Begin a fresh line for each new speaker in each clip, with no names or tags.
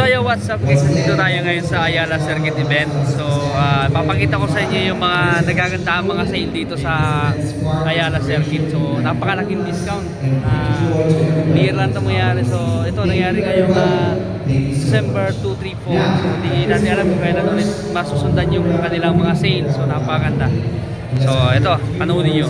yo, what's up guys? Dito tayo ngayon sa Ayala Circuit event. So, papakita ko sa inyo yung mga nagagandang mga sale dito sa Ayala Circuit. So, napakalaking discount. Year lang ito mangyari. So, ito nangyari ngayong December 2, 3, 4. So, hindi natin alam kung kailan ulit masusundan yung kanilang mga sale. So, napakaganda. So, ito, panoodin nyo.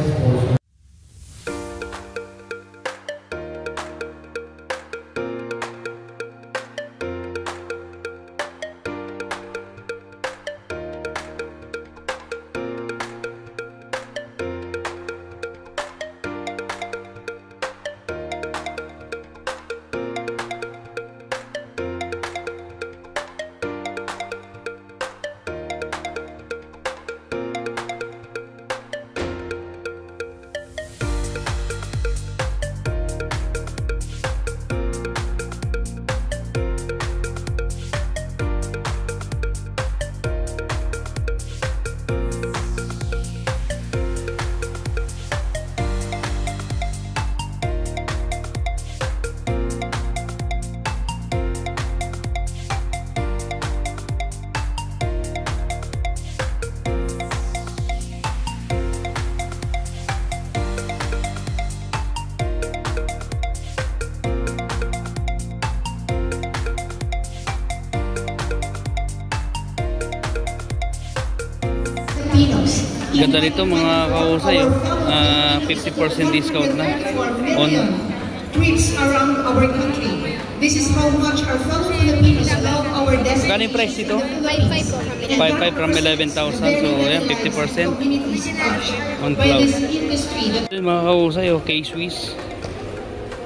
Ganda nito mga kausay, 50% discount na on
trips around our country. This is how much our fellow Filipinos love our destination.
Kano yung price dito? 5.5 from 11,000. So yan, 50% on cloud. Mga kausay, K-Swiss.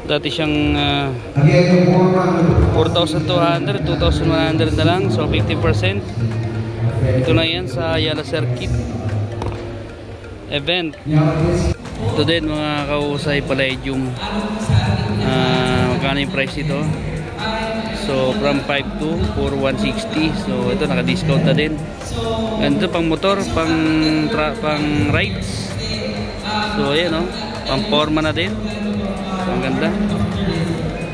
Dati siyang 4,200, 2,100 na lang. So 50%. Ito na yan sa Ayala Circuit event. Ito din mga kausay, Palladium. Magkano yung price ito? So from 5.2 for 160. So ito naka-discount na din. Ganito pang motor, pang rides. So ayan o, pang forma na din. So ang ganda.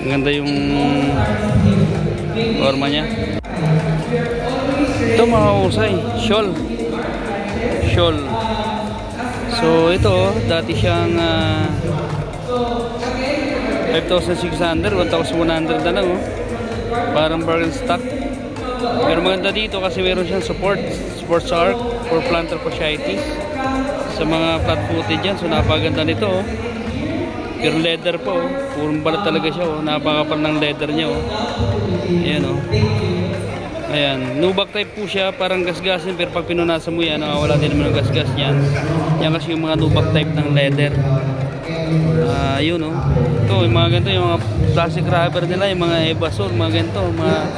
Ang ganda yung forma nya. Ito mga kausay, Scholl. So ito, dati siyang 5,600, 1,100 na lang oh. Parang bargain stock. Pero maganda dito kasi meron siyang sports arc for plantar fasciitis sa mga flat footed yan. So napakaganda nito oh. Pure leather po oh. Purong balat talaga siya oh. Napakapal ng leather niya oh. Ayan oh. Ayan, nubuck type po siya, parang gasgasin, pero pag pinunasan mo yan, wala din naman ang gasgas niyan. Yan kasi yung mga nubuck type ng leather. Yun oh. Ito, yung mga ganito, yung mga plastic rubber nila, yung mga Evasol, mga ganito, mga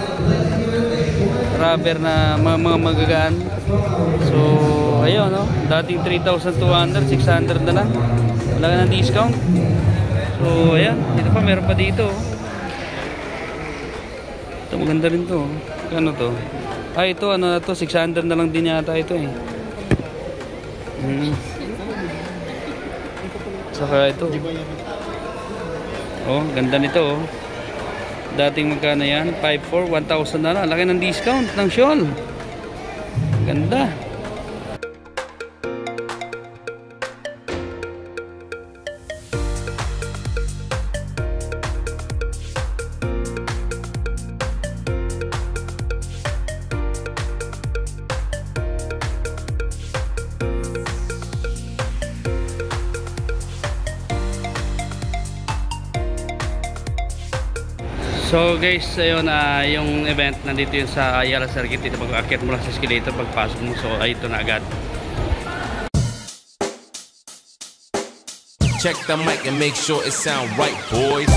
rubber na mga magagaan. So, ayun oh. Dating 3,200, 600 na lang. Wala ka ng discount. So, ayan, dito pa, meron pa dito oh. Ito, maganda rin to oh. Ano to? Ito ano na to, 600 na lang din yata ito eh. Saka ito. Oh, ganda nito oh. Dating magkano yan? 5,400, 1,000 na lang. Laki ng discount ng Scholl. Ganda. So guys, ayun yung event nandito yun sa Ayala Circuit. Dito pag-akit mo lang sa escalator, pagpasok mo. So ay ito na agad.
Check the mic and make sure it sound right, boys.